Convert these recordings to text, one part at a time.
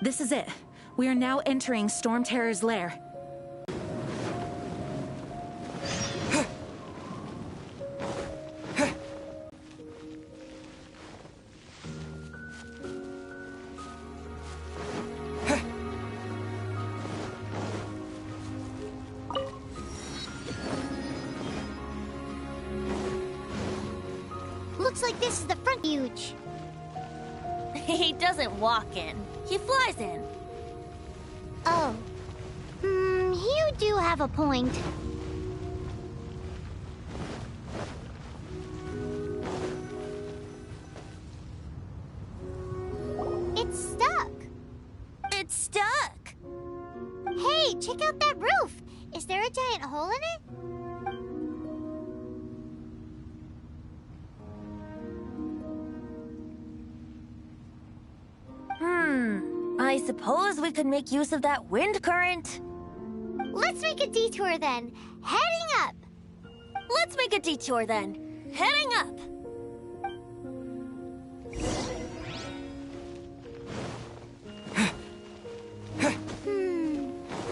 This is it. We are now entering Storm Terror's lair. Looks like this is the front huge. He doesn't walk in. He flies in. Oh. You do have a point. It's stuck. It's stuck. Hey, check out that roof. Is there a giant hole in it? I suppose we could make use of that wind current. Let's make a detour then. Heading up. Let's make a detour then. Heading up.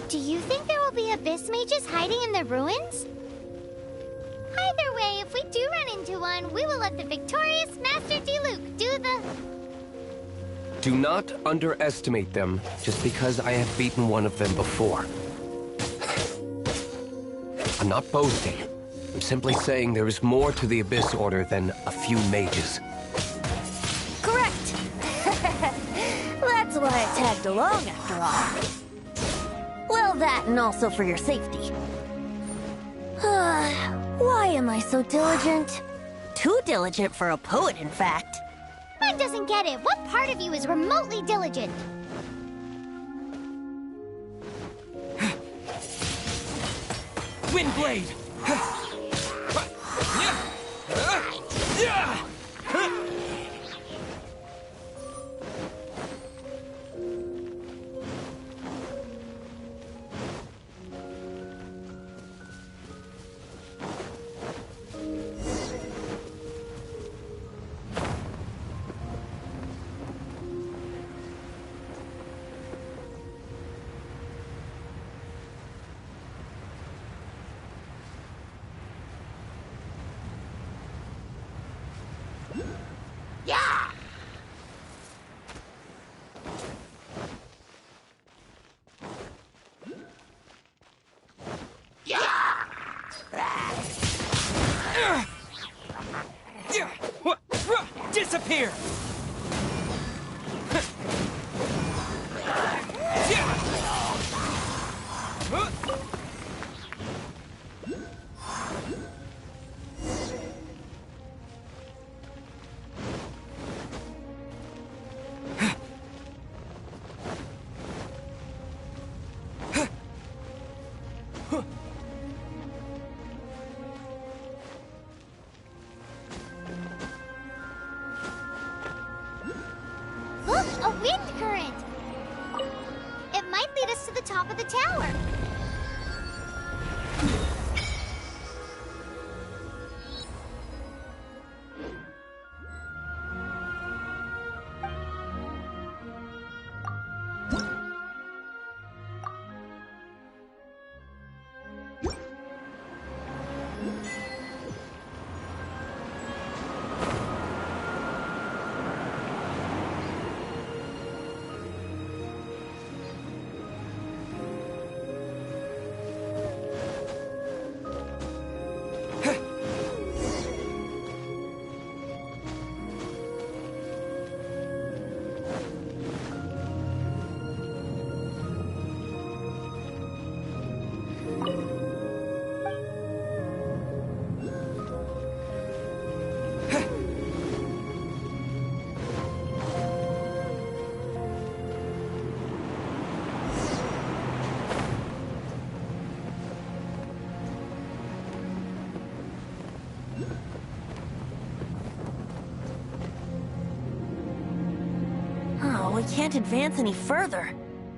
Do you think there will be abyss mages hiding in the ruins? Either way, if we do run into one, we will let the victorious Master Diluc do the... Do not underestimate them just because I have beaten one of them before. I'm not boasting. I'm simply saying there is more to the Abyss Order than a few mages. Correct. That's why I tagged along after all. Well, that and also for your safety. Why am I so diligent? Too diligent for a poet, in fact. One doesn't get it. What part of you is remotely diligent? Windblade! Disappear! Look, a wind current! It might lead us to the top of the tower. We can't advance any further.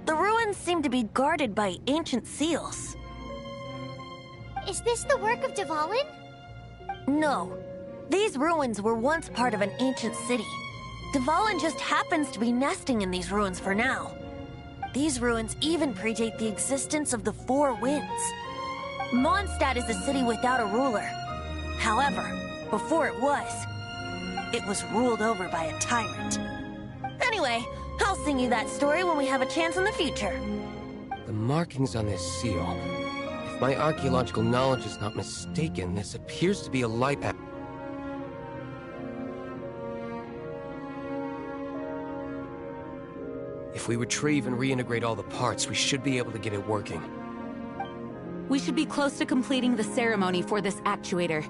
The ruins seem to be guarded by ancient seals. Is this the work of Dvalin? No. These ruins were once part of an ancient city. Dvalin just happens to be nesting in these ruins for now. These ruins even predate the existence of the Four Winds. Mondstadt is a city without a ruler. However, before it was ruled over by a tyrant. Anyway, I'll sing you that story when we have a chance in the future. The markings on this seal. If my archaeological knowledge is not mistaken, this appears to be a light. If we retrieve and reintegrate all the parts, we should be able to get it working. We should be close to completing the ceremony for this actuator.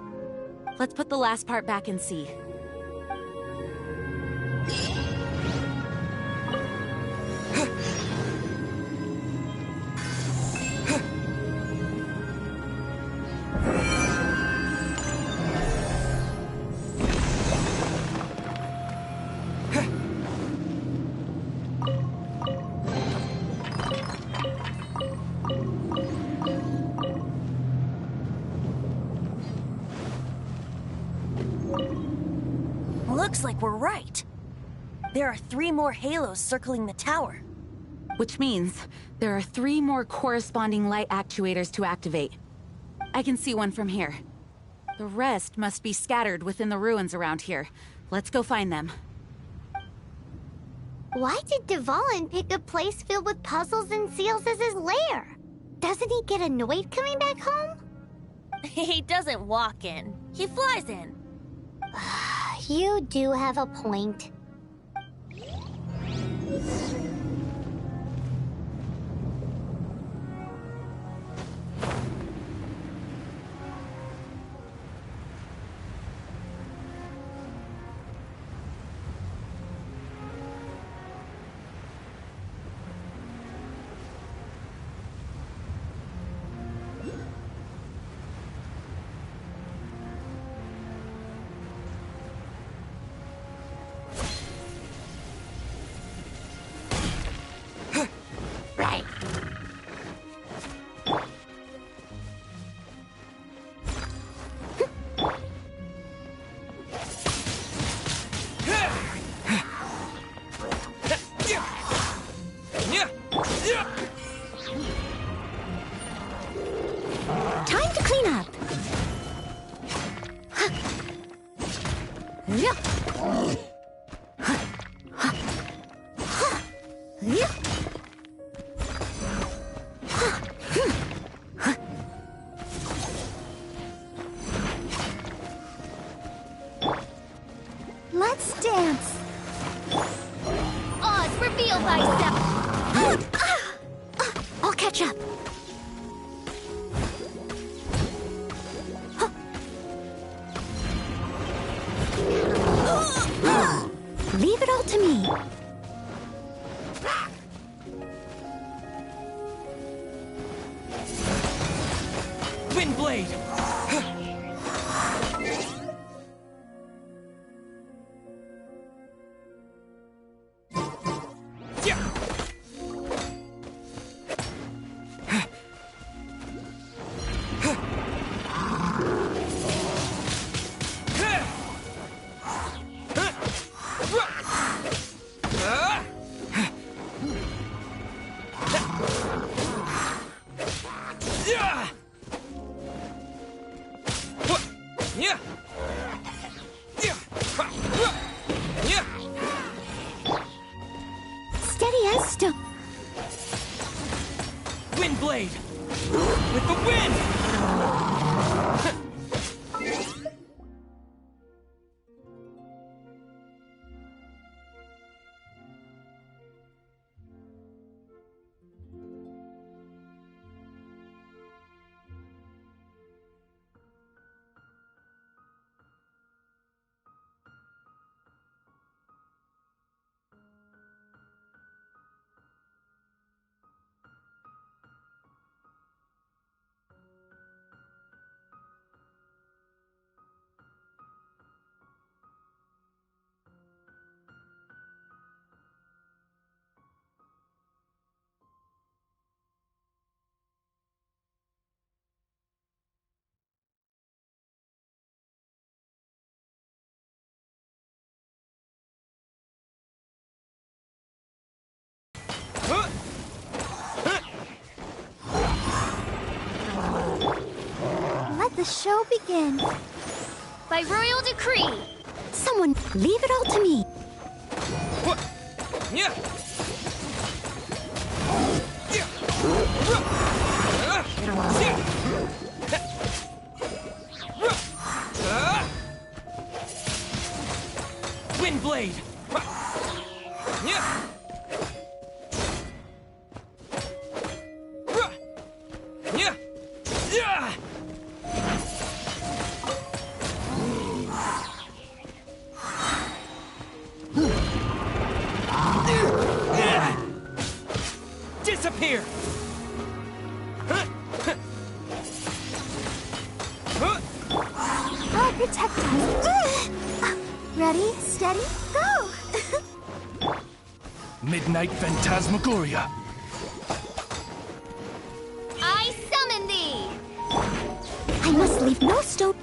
Let's put the last part back and see. Looks like we're right. There are 3 more halos circling the tower. Which means there are 3 more corresponding light actuators to activate. I can see one from here. The rest must be scattered within the ruins around here. Let's go find them. Why did Dvalin pick a place filled with puzzles and seals as his lair? Doesn't he get annoyed coming back home? He doesn't walk in. He flies in. You do have a point. Time to clean up. Let's dance. Oz, reveal thyself. I'll catch up. Leave it all to me. Windblade! Steady as stone. Windblade! With the wind! the show begin. By royal decree. Someone leave it all to me. What? Yeah. Windblade. Disappear. I'll protect us. Ready, steady, go! Midnight Phantasmagoria. I summon thee. I must leave no stone.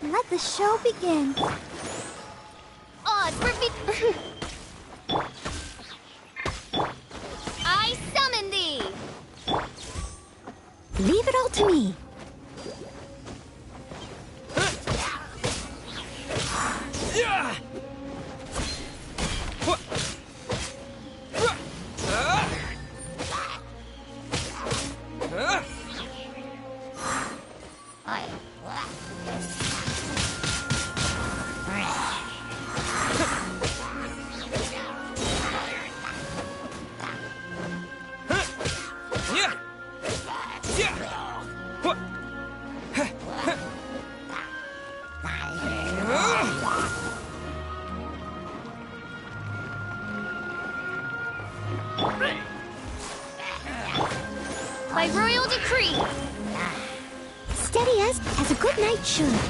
Let the show begin. Odds reveal. I summon thee. Leave it all to me. By royal decree. Steady as a good knight should.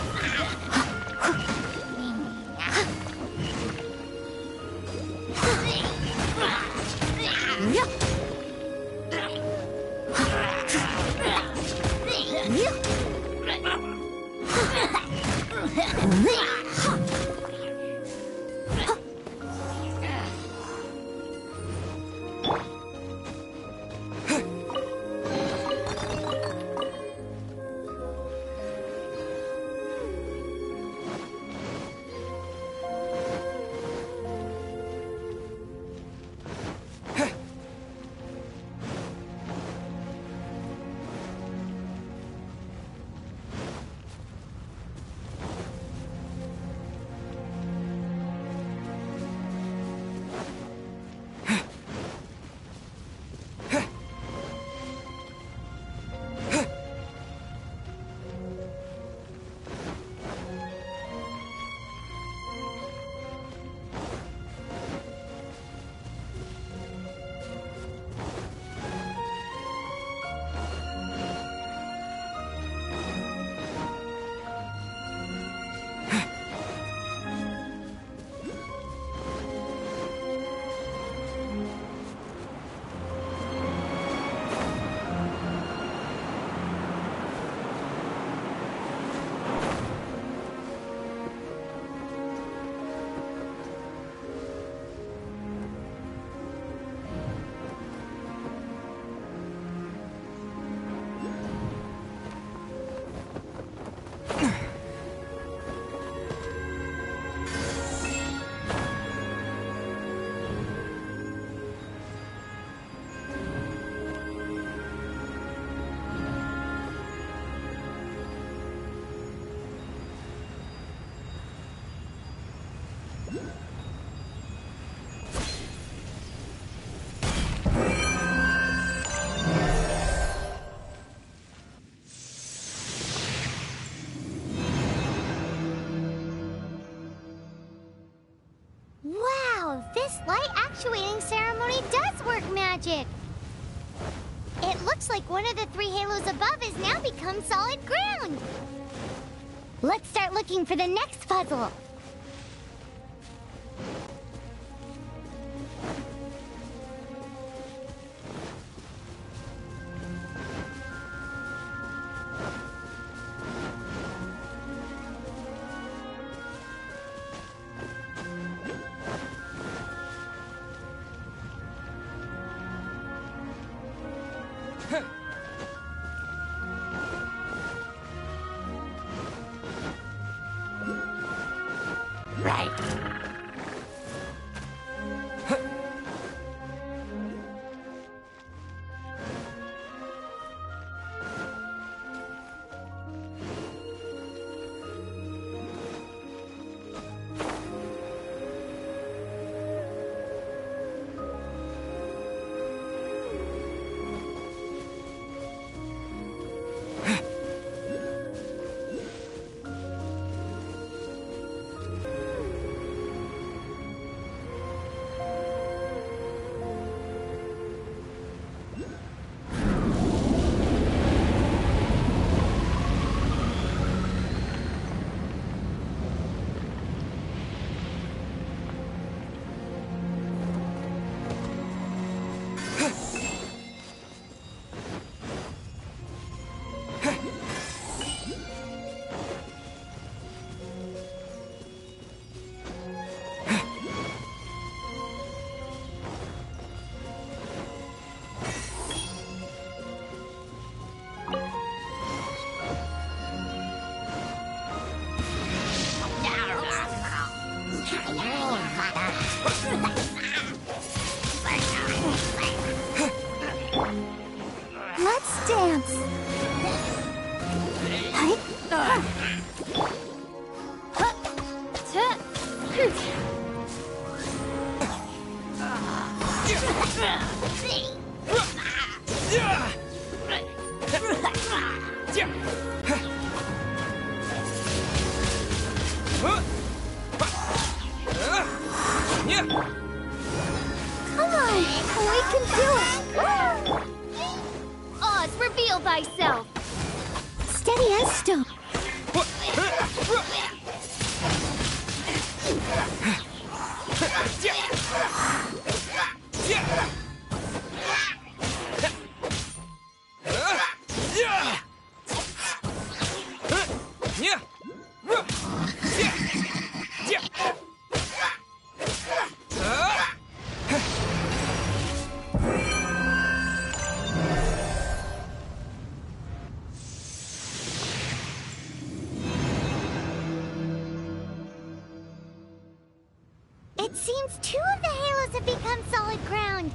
This light actuating ceremony does work magic! It looks like one of the 3 halos above has now become solid ground! Let's start looking for the next puzzle! Let's dance! Come on, we can do it! Oz, reveal thyself! Steady as stone. It seems 2 of the halos have become solid ground.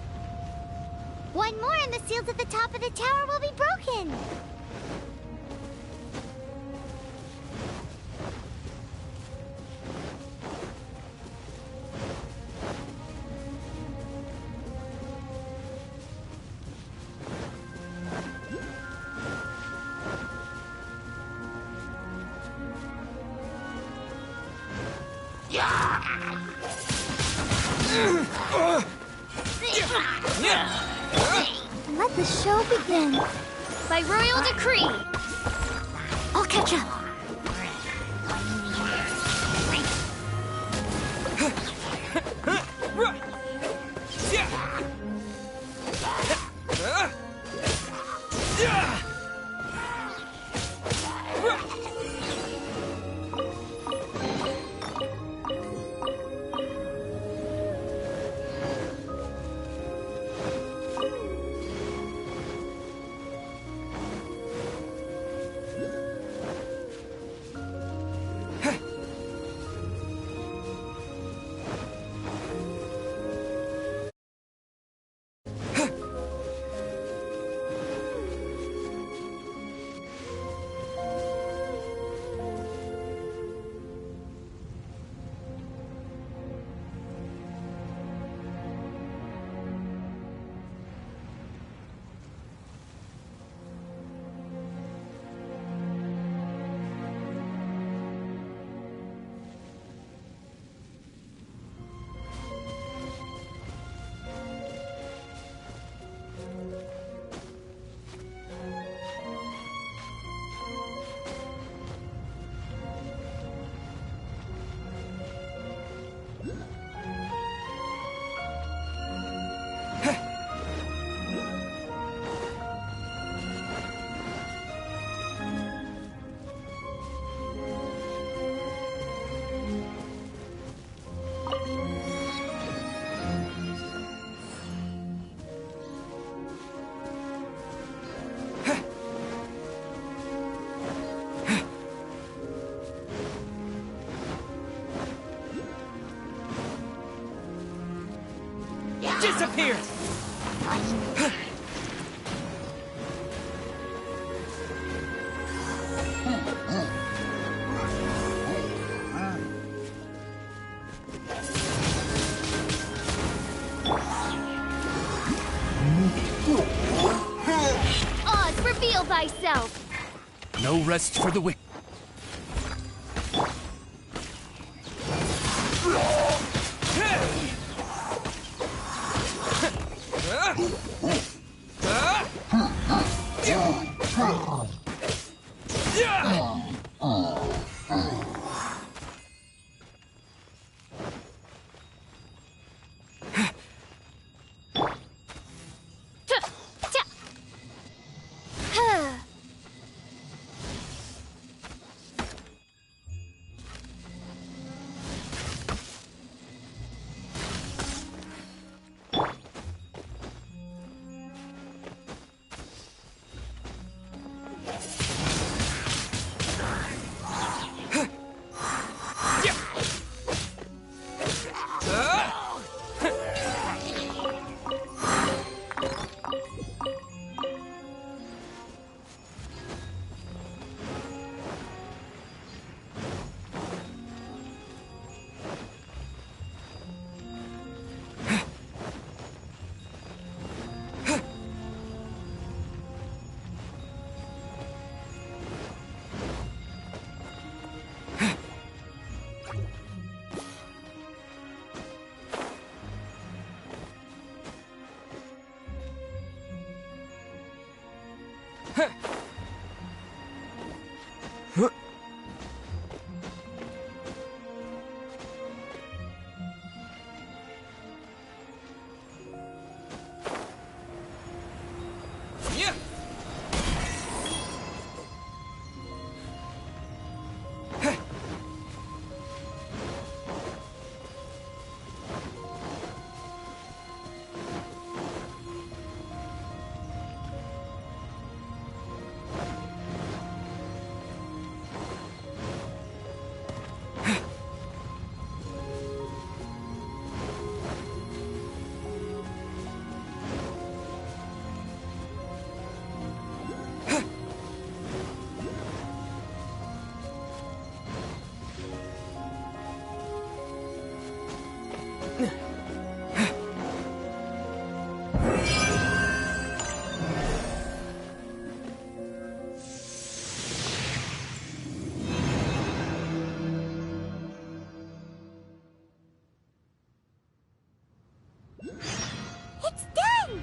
One more and the seals at the top of the tower will be broken. Let the show begin. By royal decree. I'll catch up. Disappear! Oz, reveal thyself! No rest for the wicked. It's done!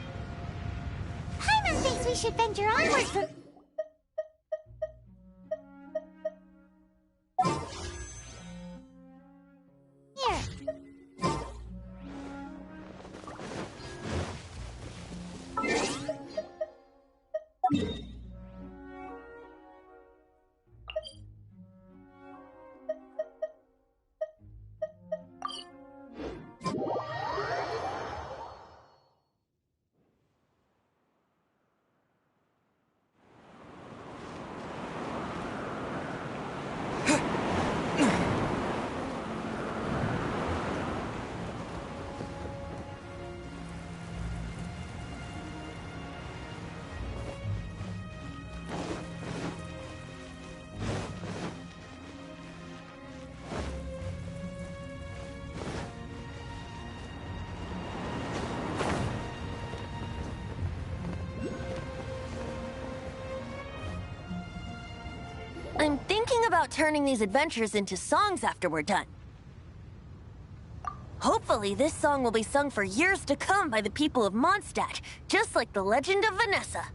Paimon thinks we should venture onward from... Here. I'm thinking about turning these adventures into songs after we're done. Hopefully, this song will be sung for years to come by the people of Mondstadt, just like the legend of Vanessa.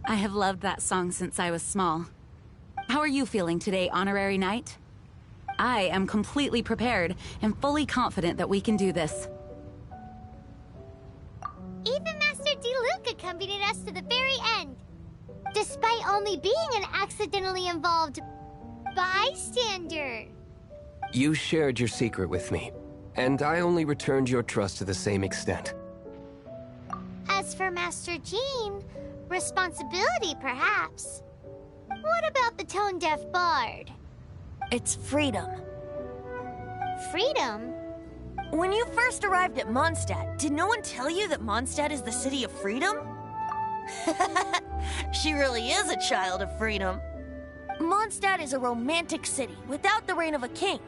I have loved that song since I was small. How are you feeling today, Honorary Knight? I am completely prepared and fully confident that we can do this. Even Master Diluc accompanied us to the very end, despite only being an accidentally involved bystander. You shared your secret with me, and I only returned your trust to the same extent. As for Master Jean, responsibility perhaps. What about the tone-deaf bard? It's freedom. Freedom? When you first arrived at Mondstadt, did no one tell you that Mondstadt is the city of freedom? She really is a child of freedom. Mondstadt is a romantic city without the reign of a king,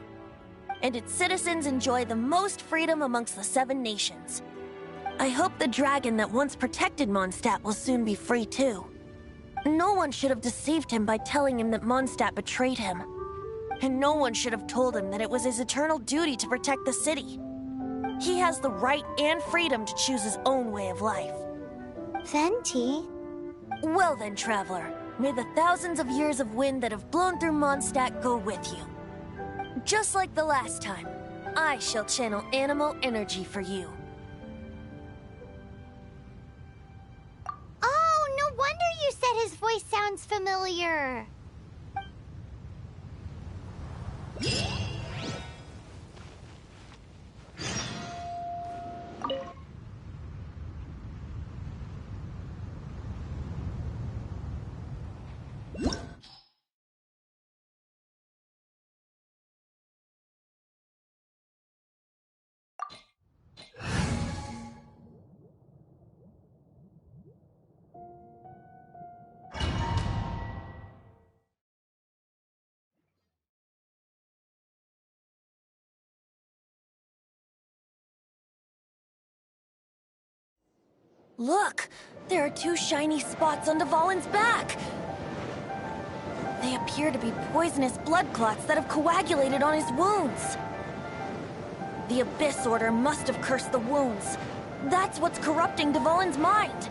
and its citizens enjoy the most freedom amongst the 7 nations. I hope the dragon that once protected Mondstadt will soon be free too. No one should have deceived him by telling him that Mondstadt betrayed him. And no one should have told him that it was his eternal duty to protect the city. He has the right and freedom to choose his own way of life. Venti? Well then, traveler, may the thousands of years of wind that have blown through Mondstadt go with you. Just like the last time, I shall channel animal energy for you. Oh, no wonder you said his voice sounds familiar. Look! There are 2 shiny spots on Dvalin's back! They appear to be poisonous blood clots that have coagulated on his wounds. The Abyss Order must have cursed the wounds. That's what's corrupting Dvalin's mind.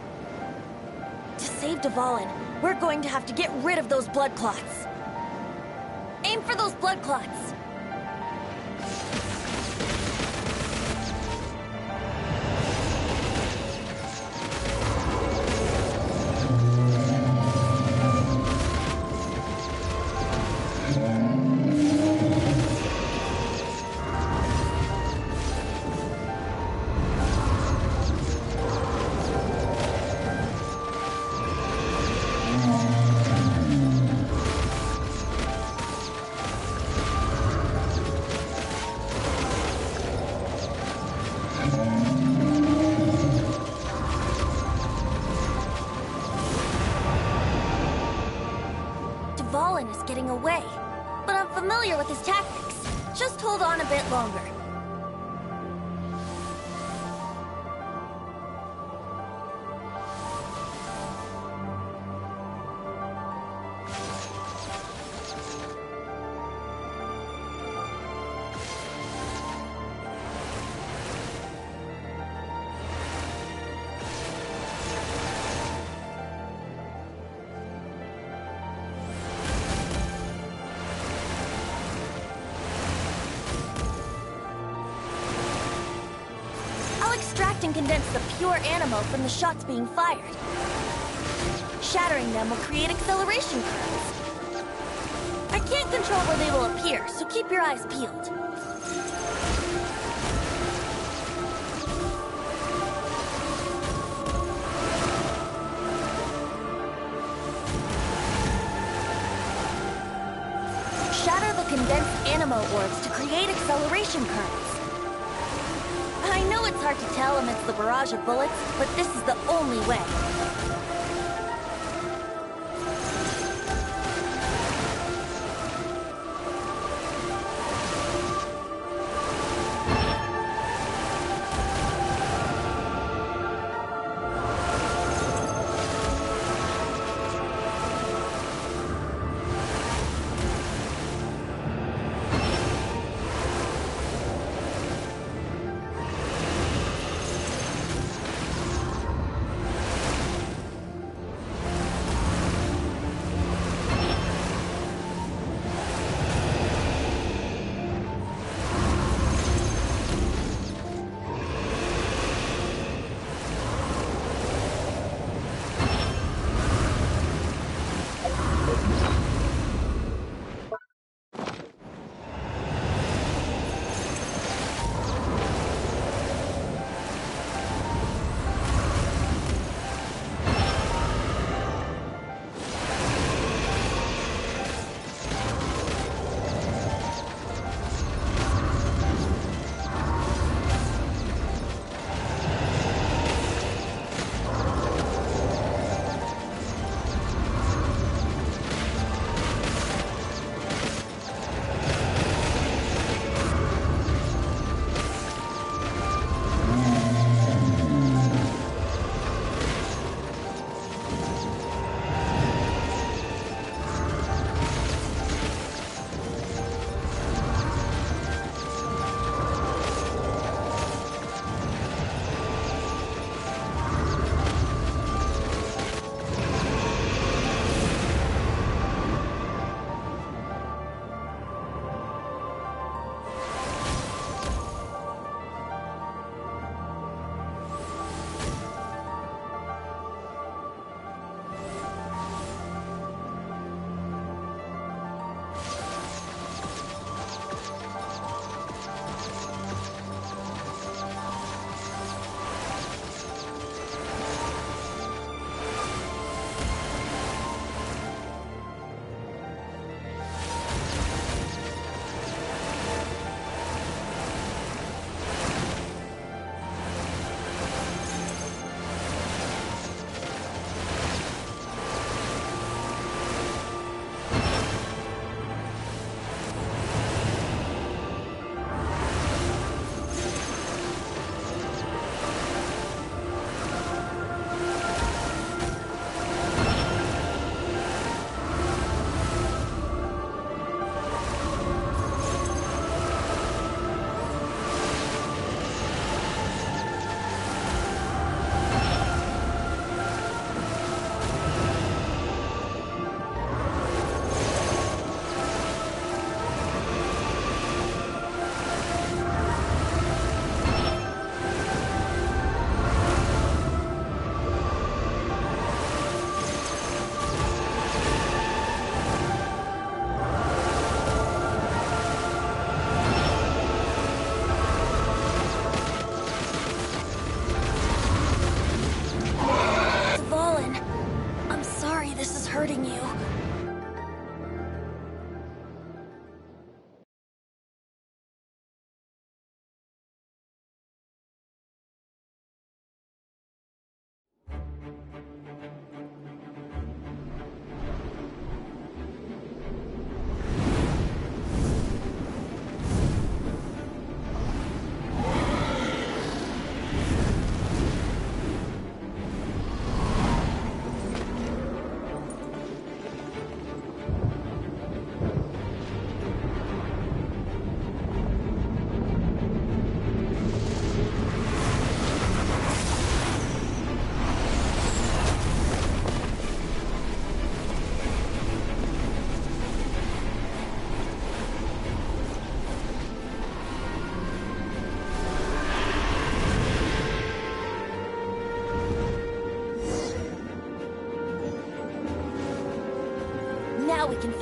To save Dvalin, we're going to have to get rid of those blood clots. Aim for those blood clots! Dvalin is getting away, but I'm familiar with his tactics. Just hold on a bit longer. Extract and condense the pure animal from the shots being fired. Shattering them will create acceleration curves. I can't control where they will appear, so keep your eyes peeled. Shatter the condensed animo orbs to create acceleration curves. I know it's hard to tell amidst the barrage of bullets, but this is the only way.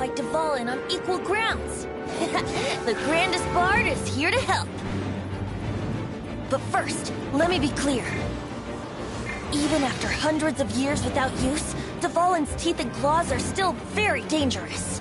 fight Dvalin on equal grounds. The grandest bard is here to help. But first, let me be clear. Even after hundreds of years without use, Dvalin's teeth and claws are still very dangerous.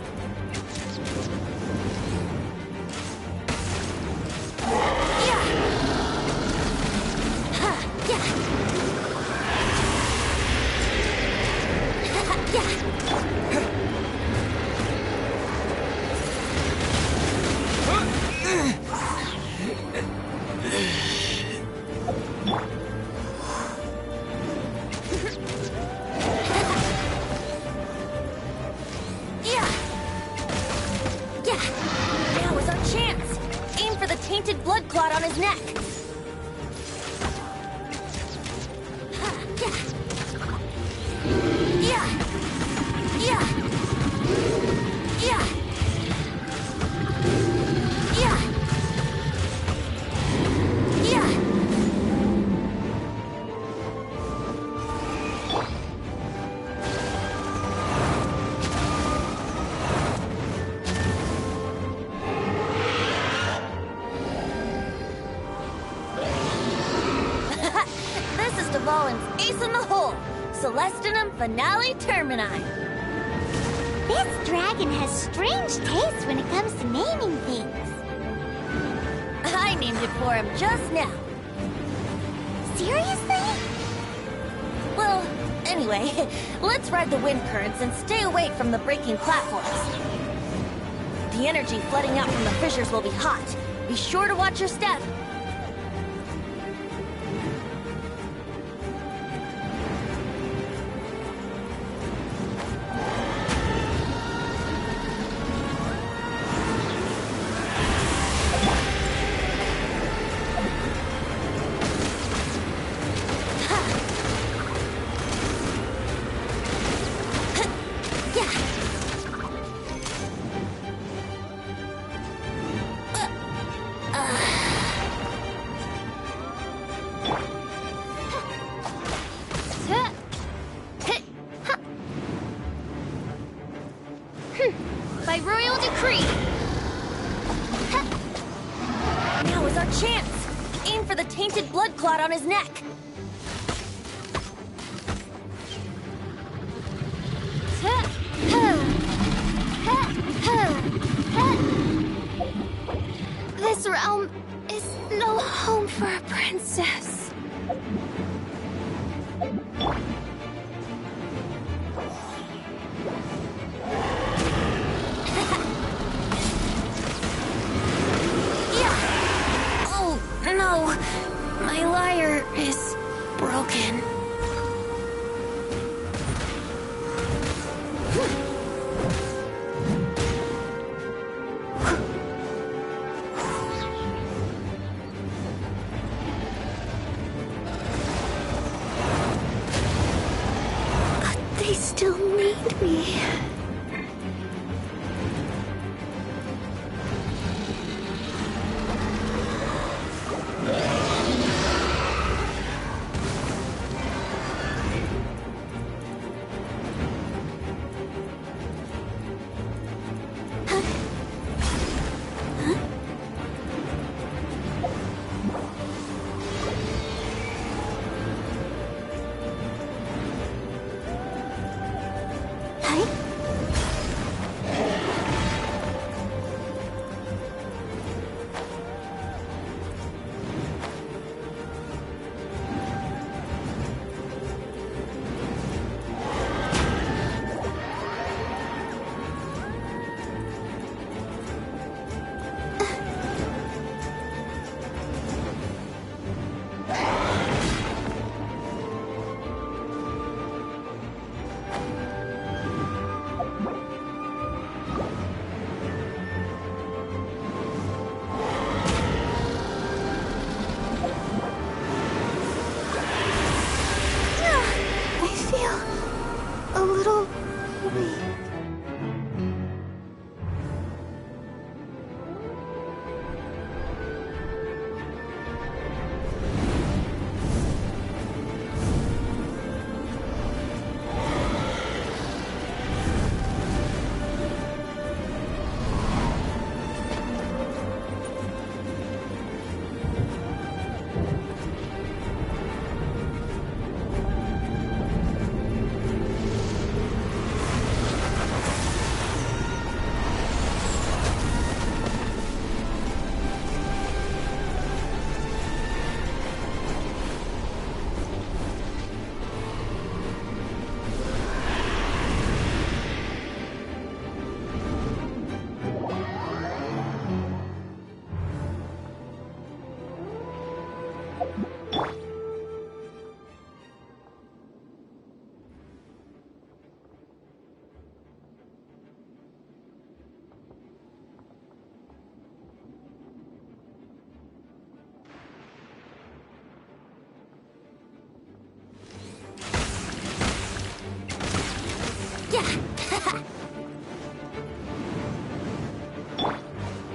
Now is our chance. Aim for the tainted blood clot on his neck. This is Dvalin's ace in the hole. Celestinum Finale Termini. This dragon has strange taste when it comes to naming things. I named it for him just now. Seriously? Well, anyway, let's ride the wind currents and stay away from the breaking platforms. The energy flooding out from the fissures will be hot. Be sure to watch your step. By royal decree. Now is our chance. Aim for the tainted blood clot on his neck. This realm is no home for a princess. Oh, no. My lyre is broken.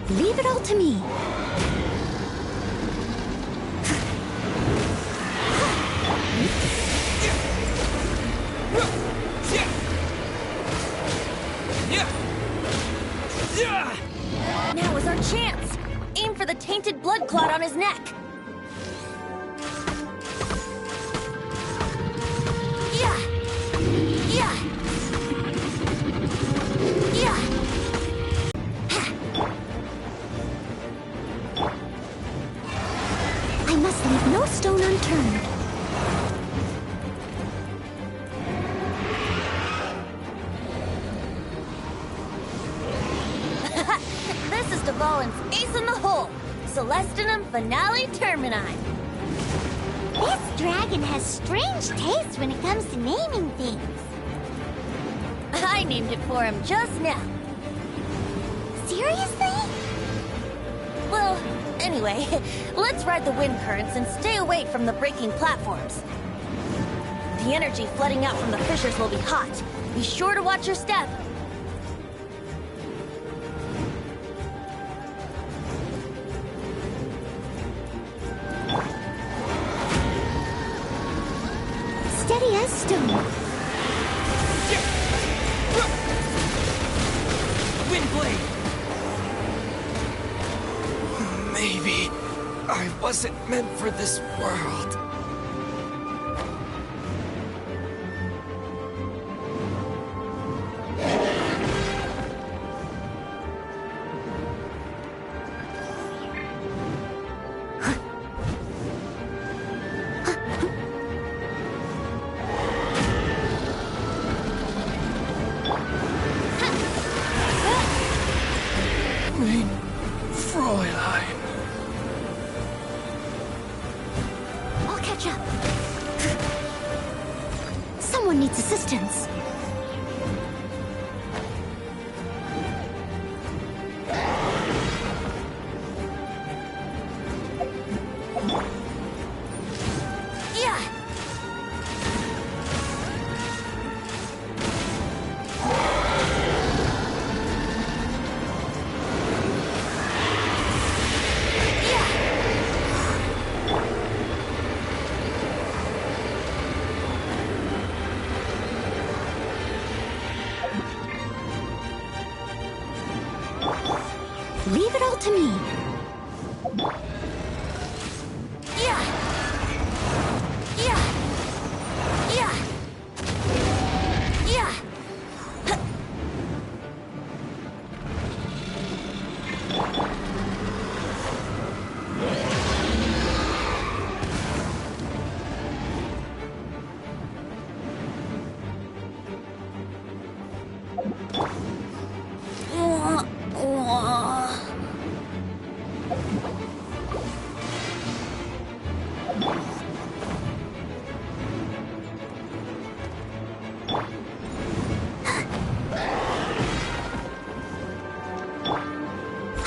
Leave it all to me. Now is our chance! Aim for the tainted blood clot on his neck! Yeah! Yeah! Yeah! I must leave no stone unturned. This is Dvalin's ace in the hole! Celestinum Finale Termini! This dragon has strange taste when it comes to naming things. I named it for him just now. Seriously? Well, anyway, let's ride the wind currents and stay away from the breaking platforms. The energy flooding out from the fissures will be hot. Be sure to watch your step. Steady as stone. Wind blade! Maybe I wasn't meant for this world. Fräulein. I'll catch up. Someone needs assistance. Yeah! Leave it all to me. Yeah! Yeah! Yeah! Yeah!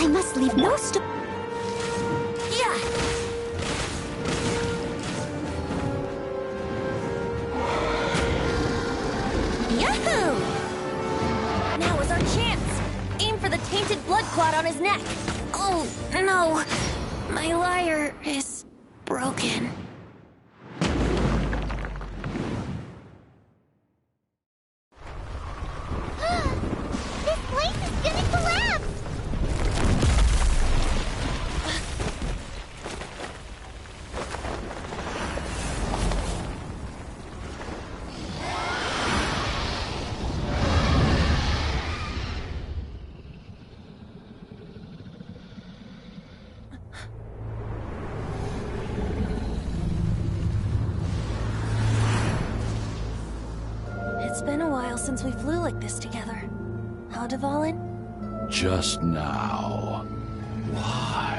I must leave no stone. Yeah! Yahoo! Now is our chance! Aim for the tainted blood clot on his neck! Oh, no! My lyre is broken. This place is gonna collapse! It's been a while since we flew like this together. How, Dvalin? Just now. Why?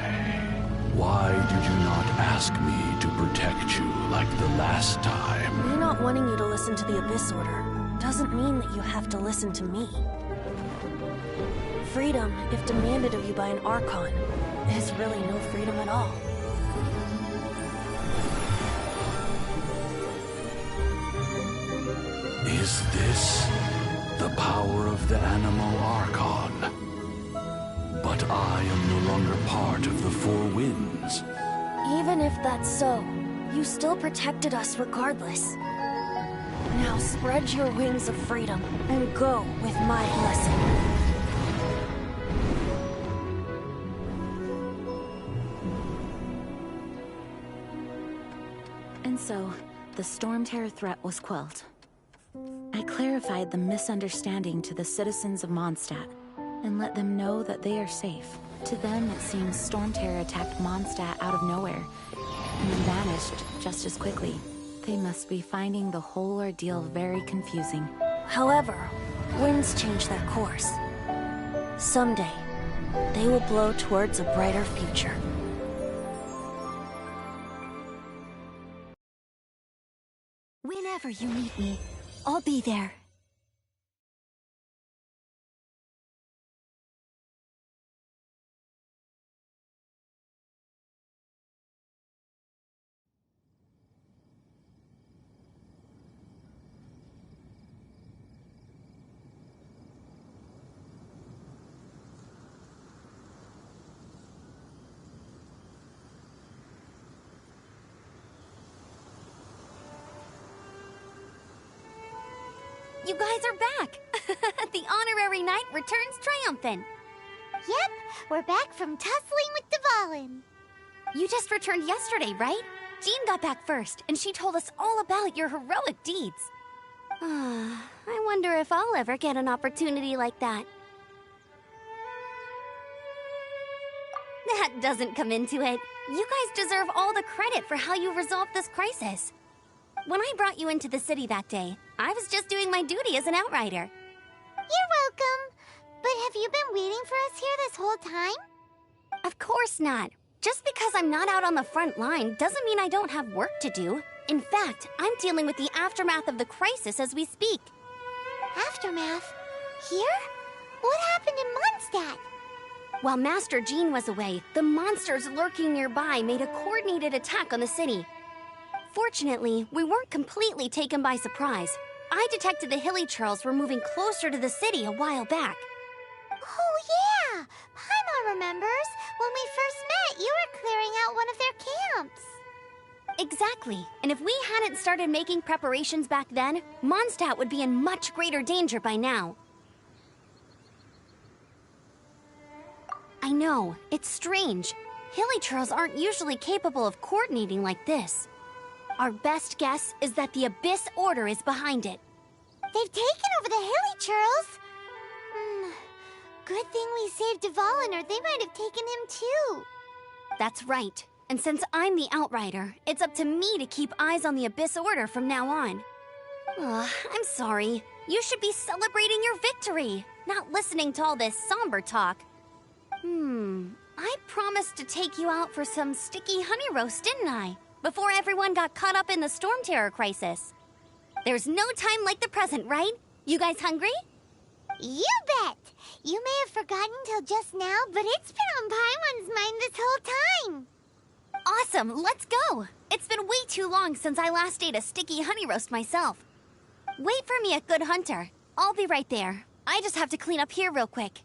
Why did you not ask me to protect you like the last time? Me not wanting you to listen to the Abyss Order doesn't mean that you have to listen to me. Freedom, if demanded of you by an Archon, is really no freedom at all. Is this the power of the Animo Archon? But I am no longer part of the Four Winds. Even if that's so, you still protected us regardless. Now spread your wings of freedom and go with my blessing. And so, the Storm Terror threat was quelled. I clarified the misunderstanding to the citizens of Mondstadt, and let them know that they are safe. To them, it seems Storm Terror attacked Mondstadt out of nowhere, and then vanished just as quickly. They must be finding the whole ordeal very confusing. However, winds change their course. Someday, they will blow towards a brighter future. Whenever you need me, I'll be there. You guys are back! The honorary knight returns triumphant. Yep, we're back from tussling with Dvalin. You just returned yesterday, right? Jean got back first, and she told us all about your heroic deeds. I wonder if I'll ever get an opportunity like that. That doesn't come into it. You guys deserve all the credit for how you resolved this crisis. When I brought you into the city that day, I was just doing my duty as an outrider. You're welcome. But have you been waiting for us here this whole time? Of course not. Just because I'm not out on the front line doesn't mean I don't have work to do. In fact, I'm dealing with the aftermath of the crisis as we speak. Aftermath? Here? What happened in Mondstadt? While Master Jean was away, the monsters lurking nearby made a coordinated attack on the city. Fortunately, we weren't completely taken by surprise. I detected the Hilly Churls were moving closer to the city a while back. Oh yeah! Paimon remembers. When we first met, you were clearing out one of their camps. Exactly. And if we hadn't started making preparations back then, Mondstadt would be in much greater danger by now. I know, it's strange. Hilly Churls aren't usually capable of coordinating like this. Our best guess is that the Abyss Order is behind it. They've taken over the Hilly Churls. Good thing we saved Dvalin, or they might have taken him too. That's right. And since I'm the Outrider, it's up to me to keep eyes on the Abyss Order from now on. I'm sorry. You should be celebrating your victory, not listening to all this somber talk. I promised to take you out for some sticky honey roast, didn't I? Before everyone got caught up in the Storm Terror crisis. There's no time like the present, right? You guys hungry? You bet! You may have forgotten till just now, but it's been on Paimon's mind this whole time. Awesome, let's go! It's been way too long since I last ate a sticky honey roast myself. Wait for me at Good Hunter. I'll be right there. I just have to clean up here real quick.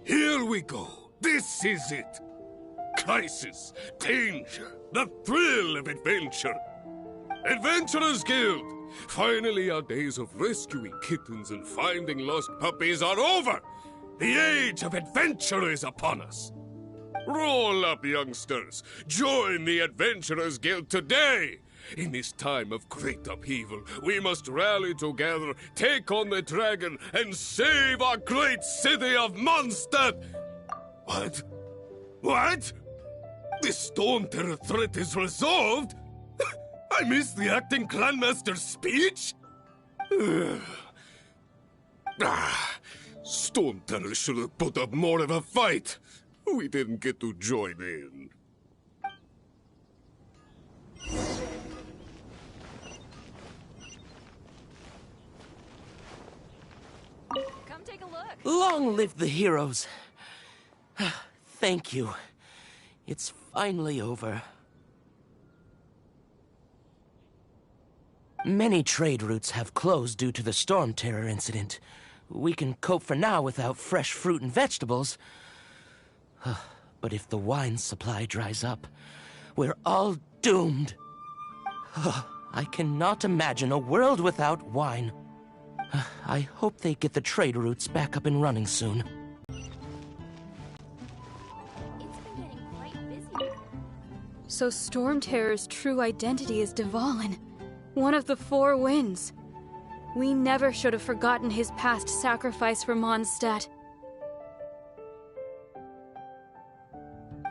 Here we go. This is it. Crisis, danger, the thrill of adventure. Adventurers Guild, Finally, our days of rescuing kittens and finding lost puppies are over! The age of adventure is upon us! Roll up, youngsters! Join the Adventurers Guild today! In this time of great upheaval, we must rally together, take on the dragon, and save our great city of Mondstadt! What? What? The Storm Terror threat is resolved? I missed the acting clanmaster's speech? Storm Terror should have put up more of a fight. We didn't get to join in. Come take a look. Long live the heroes. Thank you. It's finally over. Many trade routes have closed due to the Storm Terror incident. We can cope for now without fresh fruit and vegetables. But if the wine supply dries up, we're all doomed. I cannot imagine a world without wine. I hope they get the trade routes back up and running soon. It's been getting quite busy. So Storm Terror's true identity is Dvalin, one of the Four Winds. We never should have forgotten his past sacrifice for Mondstadt.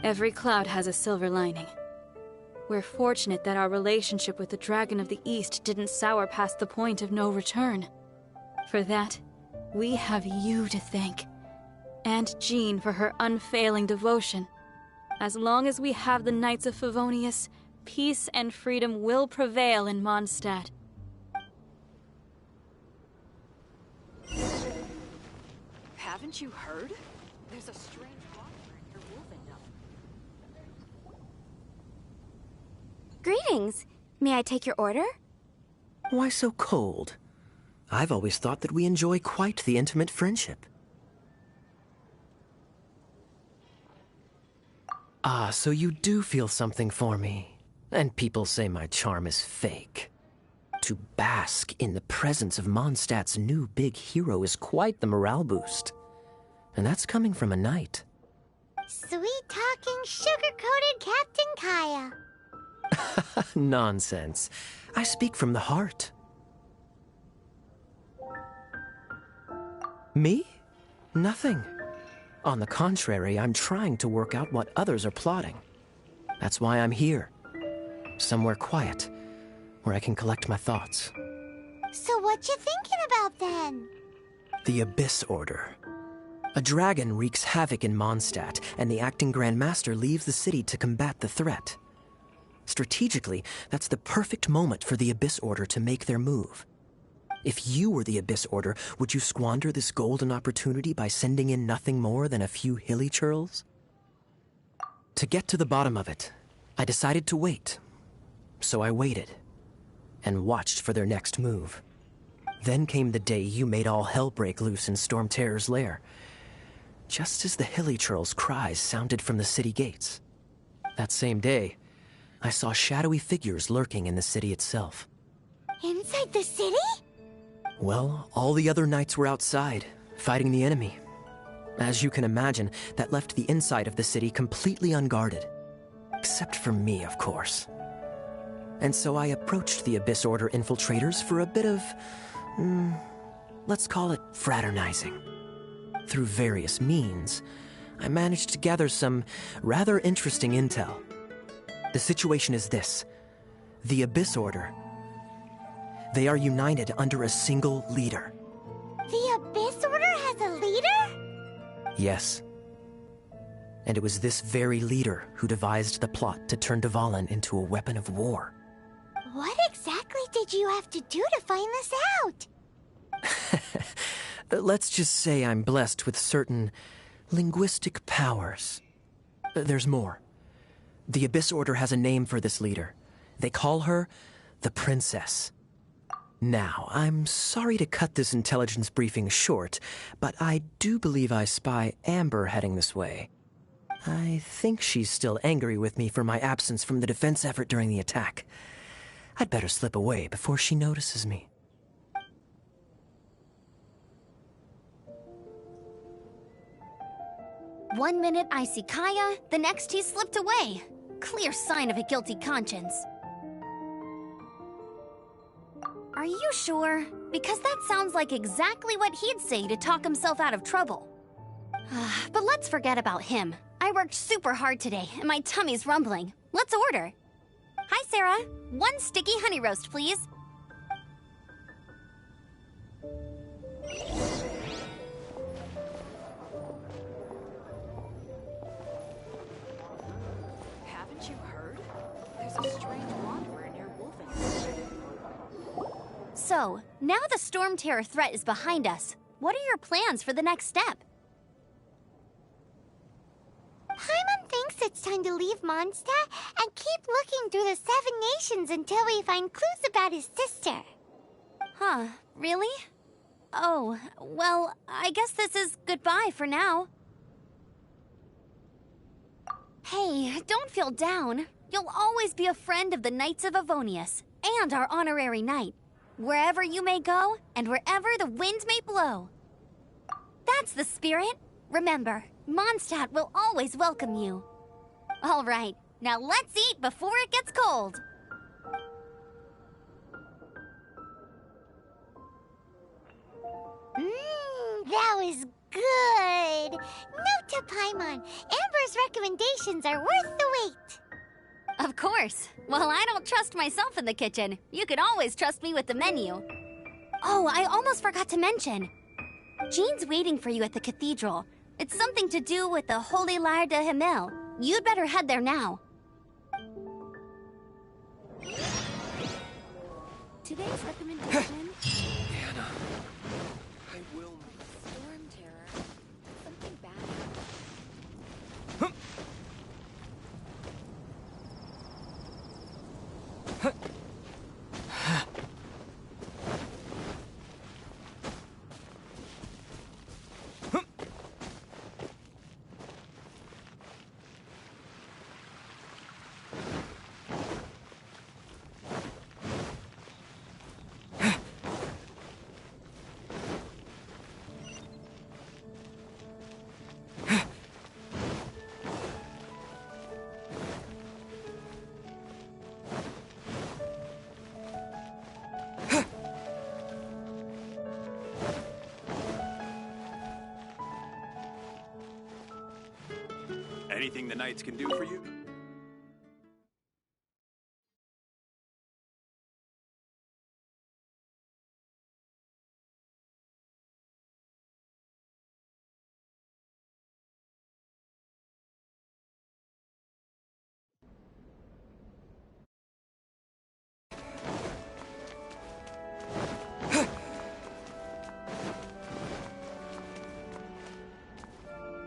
Every cloud has a silver lining. We're fortunate that our relationship with the Dragon of the East didn't sour past the point of no return. For that, we have you to thank. And Jean for her unfailing devotion. As long as we have the Knights of Favonius, peace and freedom will prevail in Mondstadt. Haven't you heard? There's a strange monster in your Wolfendom. Greetings. May I take your order? Why so cold? I've always thought that we enjoy quite the intimate friendship. Ah, so you do feel something for me. And people say my charm is fake. To bask in the presence of Mondstadt's new big hero is quite the morale boost. And that's coming from a knight. Sweet-talking, sugar-coated Captain Kaya. Nonsense. I speak from the heart. Me? Nothing. On the contrary, I'm trying to work out what others are plotting. That's why I'm here. Somewhere quiet, where I can collect my thoughts. So what you thinking about then? The Abyss Order. A dragon wreaks havoc in Mondstadt, and the acting Grand Master leaves the city to combat the threat. Strategically, that's the perfect moment for the Abyss Order to make their move. If you were the Abyss Order, would you squander this golden opportunity by sending in nothing more than a few hilly churls? To get to the bottom of it, I decided to wait. So I waited, and watched for their next move. Then came the day you made all hell break loose in Storm Terror's lair. Just as the hilly churls' cries sounded from the city gates. That same day, I saw shadowy figures lurking in the city itself. Inside the city? Well, all the other knights were outside, fighting the enemy. As you can imagine, that left the inside of the city completely unguarded. Except for me, of course. And so I approached the Abyss Order infiltrators for a bit of, let's call it fraternizing. Through various means, I managed to gather some rather interesting intel. The situation is this. The Abyss Order. They are united under a single leader. The Abyss Order has a leader? Yes. And it was this very leader who devised the plot to turn Dvalin into a weapon of war. What exactly did you have to do to find this out? Let's just say I'm blessed with certain linguistic powers. There's more. The Abyss Order has a name for this leader. They call her the Princess. Now, I'm sorry to cut this intelligence briefing short, but I do believe I spy Amber heading this way. I think she's still angry with me for my absence from the defense effort during the attack. I'd better slip away before she notices me. One minute I see Kaya, the next he slipped away. Clear sign of a guilty conscience. Are you sure? Because that sounds like exactly what he'd say to talk himself out of trouble. But let's forget about him. I worked super hard today, and my tummy's rumbling. Let's order. Hi, Sarah. 1 sticky honey roast, please. Haven't you heard? There's a strange wanderer near Wolfen. So, now the Storm Terror threat is behind us. What are your plans for the next step? Paimon thinks it's time to leave Mondstadt and keep looking through the 7 nations until we find clues about his sister. Huh, really? Oh, well, I guess this is goodbye for now. Hey, don't feel down. You'll always be a friend of the Knights of Avonius, and our honorary knight. Wherever you may go, and wherever the wind may blow. That's the spirit. Remember, Mondstadt will always welcome you. All right, now let's eat before it gets cold. That was good. Note to Paimon, Amber's recommendations are worth the wait. Of course. Well, I don't trust myself in the kitchen. You can always trust me with the menu. Oh, I almost forgot to mention. Jean's waiting for you at the cathedral. It's something to do with the Holy Lyre de Himmel. You'd better head there now. Today's recommendation... Anna, I will... Storm Terror. Something bad Anything the Knights can do for you?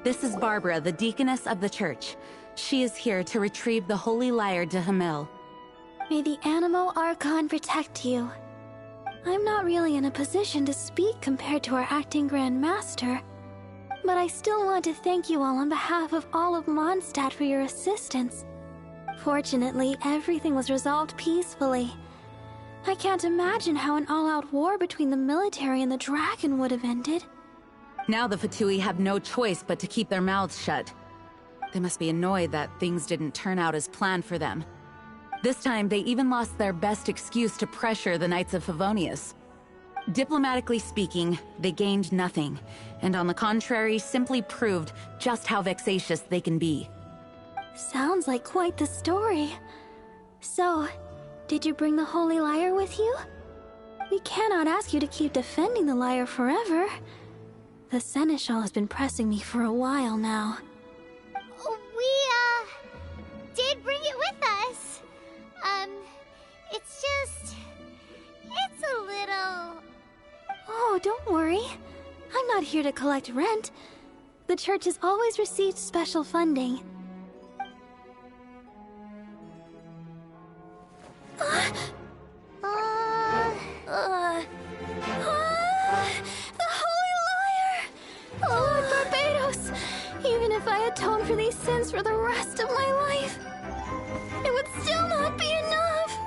This is Barbara, the deaconess of the church. She is here to retrieve the Holy Lyre de Himmel. May the Animo Archon protect you. I'm not really in a position to speak compared to our acting Grand Master, but I still want to thank you all on behalf of all of Mondstadt for your assistance. Fortunately, everything was resolved peacefully. I can't imagine how an all-out war between the military and the dragon would have ended. Now the Fatui have no choice but to keep their mouths shut. They must be annoyed that things didn't turn out as planned for them. This time, they even lost their best excuse to pressure the Knights of Favonius. Diplomatically speaking, they gained nothing, and on the contrary, simply proved just how vexatious they can be. Sounds like quite the story. So, did you bring the Holy Lyre with you? We cannot ask you to keep defending the lyre forever. The Seneschal has been pressing me for a while now. We, did bring it with us. It's a little... Oh, don't worry. I'm not here to collect rent. The church has always received special funding. The Holy Lyre! Lord Barbados! Even if I atone for these sins for the rest of my life, it would still not be enough!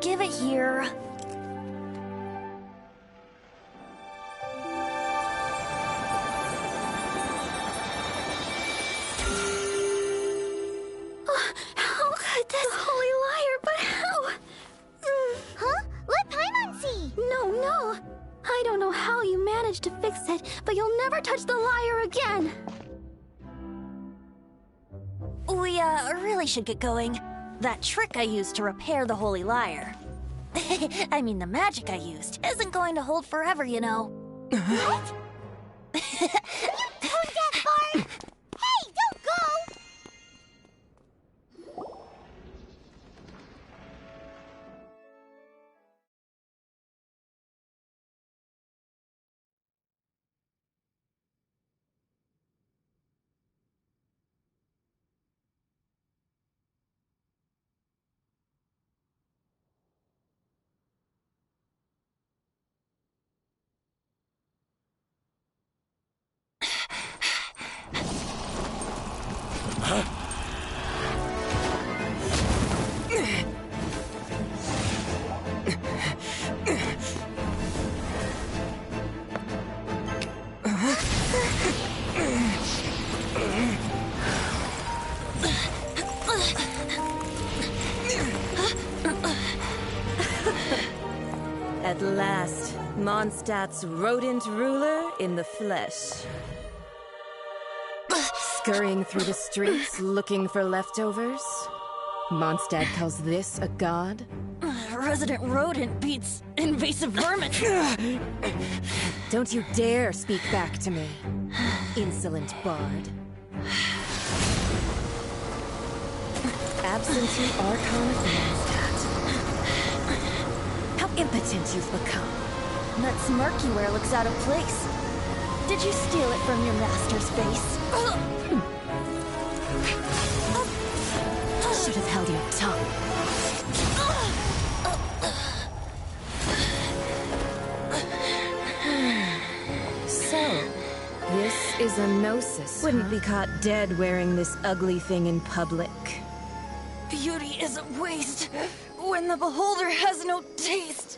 give it here. How could this holy liar, but how? Huh? Let Paimon see! No. I don't know how you managed to fix it, but you'll never touch the lyre again. We, really should get going. That trick I used to repair the holy lyre. I mean, the magic I used isn't going to hold forever, you know. What? You tone-deaf bard! Hey, don't go! At last, Mondstadt's rodent ruler in the flesh. Scurrying through the streets looking for leftovers? Mondstadt calls this a god? Resident rodent beats invasive vermin. Don't you dare speak back to me, insolent bard. Absentee Archon of Mondstadt. How impotent you've become. That smirk you wear looks out of place. Did you steal it from your master's face? Should have held your tongue. So, this is a gnosis. Wouldn't be caught dead wearing this ugly thing in public. Beauty is a waste when the beholder has no taste.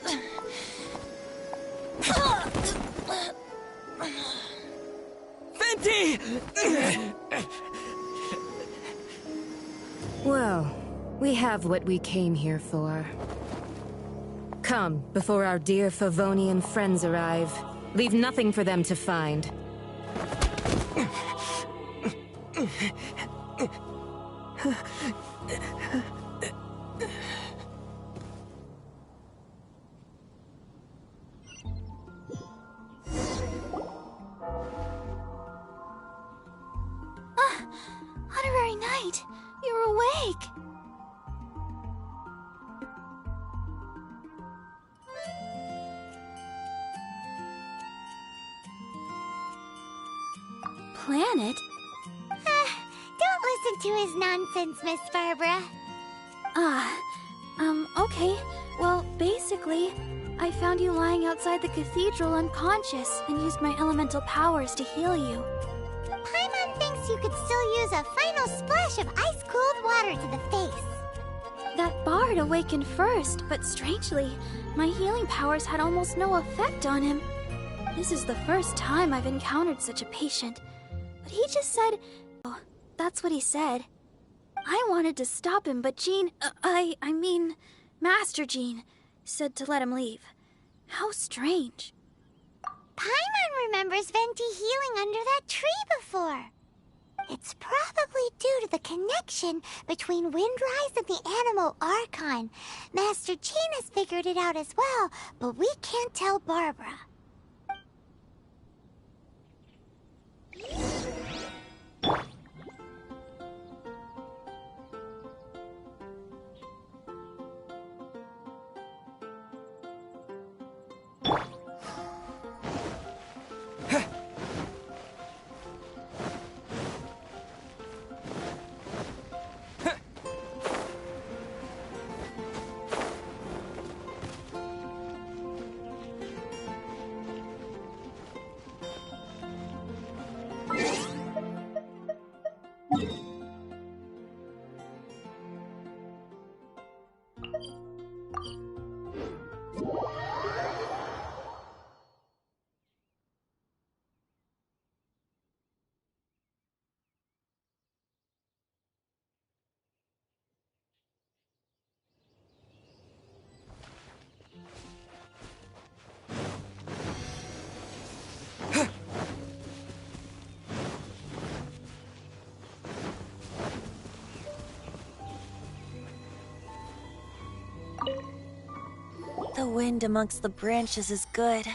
Venti! Well, we have what we came here for. Come, before our dear Favonian friends arrive. Leave nothing for them to find. Honorary Knight, you're awake. Planet? Don't listen to his nonsense, Miss Barbara. Okay. Well, basically, I found you lying outside the cathedral unconscious and used my elemental powers to heal you. Paimon thinks you could still use a final splash of ice-cooled water to the face. That bard awakened first, but strangely, my healing powers had almost no effect on him. This is the first time I've encountered such a patient. But he just said... Oh, that's what he said. I wanted to stop him, but Jean... I mean, Master Jean said to let him leave. How strange. Paimon remembers Venti healing under that tree before. It's probably due to the connection between Windrise and the Animal Archon. Master Jean has figured it out as well, but we can't tell Barbara. The wind amongst the branches is good.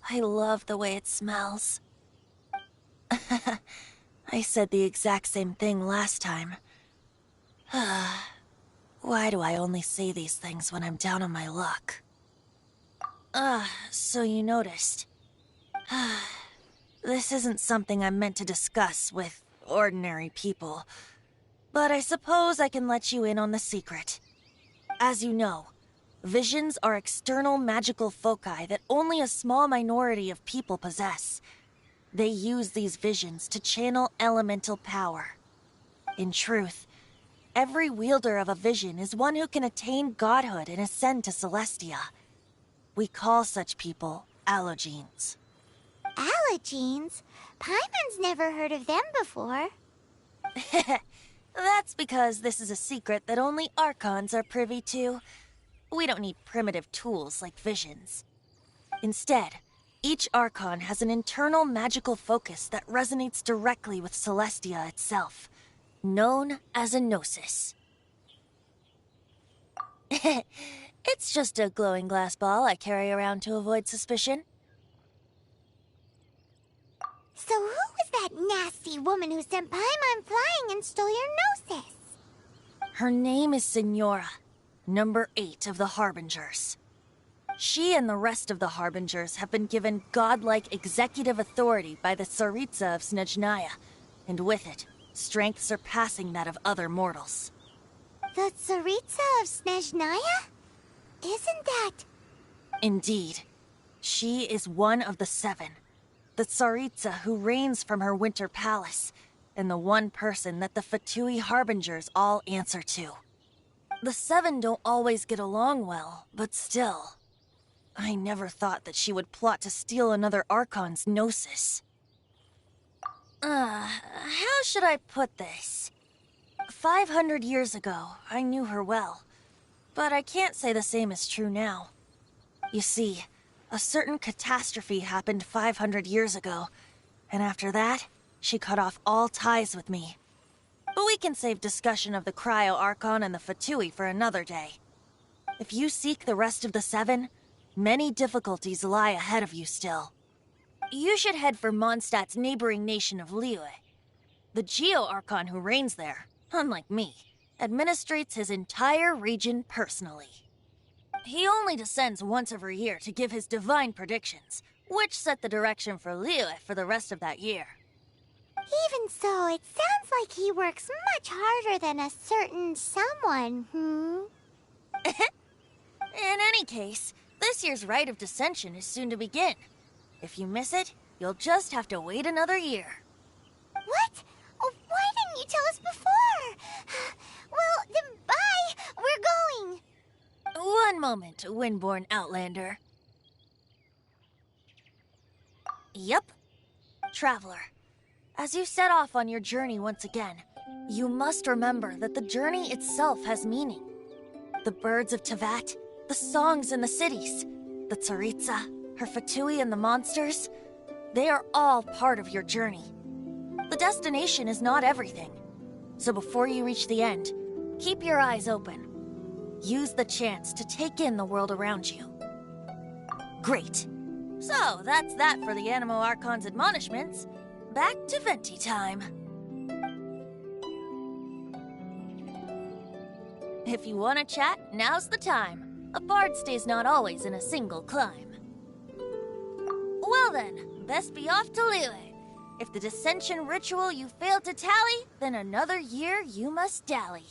I love the way it smells. I said the exact same thing last time. Why do I only say these things when I'm down on my luck? So you noticed. This isn't something I'm meant to discuss with ordinary people, but I suppose I can let you in on the secret. As you know, visions are external magical foci that only a small minority of people possess. They use these visions to channel elemental power. In truth, every wielder of a vision is one who can attain godhood and ascend to Celestia. We call such people allogenes. Allogenes? Paimon's never heard of them before. That's because this is a secret that only Archons are privy to. We don't need primitive tools like visions. Instead, each Archon has an internal magical focus that resonates directly with Celestia itself, known as a gnosis. It's just a glowing glass ball I carry around to avoid suspicion. So who was that nasty woman who sent Paimon flying and stole your gnosis? Her name is Signora, number 8 of the Harbingers. She and the rest of the Harbingers have been given godlike executive authority by the Tsaritsa of Snezhnaya, and with it, strength surpassing that of other mortals. The Tsaritsa of Snezhnaya? Isn't that... Indeed. She is one of the 7. The Tsaritsa who reigns from her winter palace, and the one person that the Fatui Harbingers all answer to. The 7 don't always get along well, but still. I never thought that she would plot to steal another Archon's gnosis. How should I put this? 500 years ago, I knew her well, but I can't say the same is true now. You see, a certain catastrophe happened 500 years ago, and after that, she cut off all ties with me. But we can save discussion of the Cryo Archon and the Fatui for another day. If you seek the rest of the 7, many difficulties lie ahead of you still. You should head for Mondstadt's neighboring nation of Liyue. The Geo-Archon who reigns there, unlike me, administrates his entire region personally. He only descends once every year to give his divine predictions, which set the direction for Liyue for the rest of that year. Even so, it sounds like he works much harder than a certain someone, In any case, this year's Rite of Descension is soon to begin. If you miss it, you'll just have to wait another year. What? Oh, why didn't you tell us before? Well, then bye! We're going! One moment, Windborn Outlander. Yep. Traveler, as you set off on your journey once again, you must remember that the journey itself has meaning. The birds of Tevat, the songs in the cities, the Tsaritsa, her Fatui and the monsters, they are all part of your journey. The destination is not everything. So before you reach the end, keep your eyes open. Use the chance to take in the world around you. Great. So, that's that for the Animo Archon's admonishments. Back to Venti time. If you want to chat, now's the time. A bard stays not always in a single climb. Well then, best be off to Liyue. If the dissension ritual you failed to tally, then another year you must dally.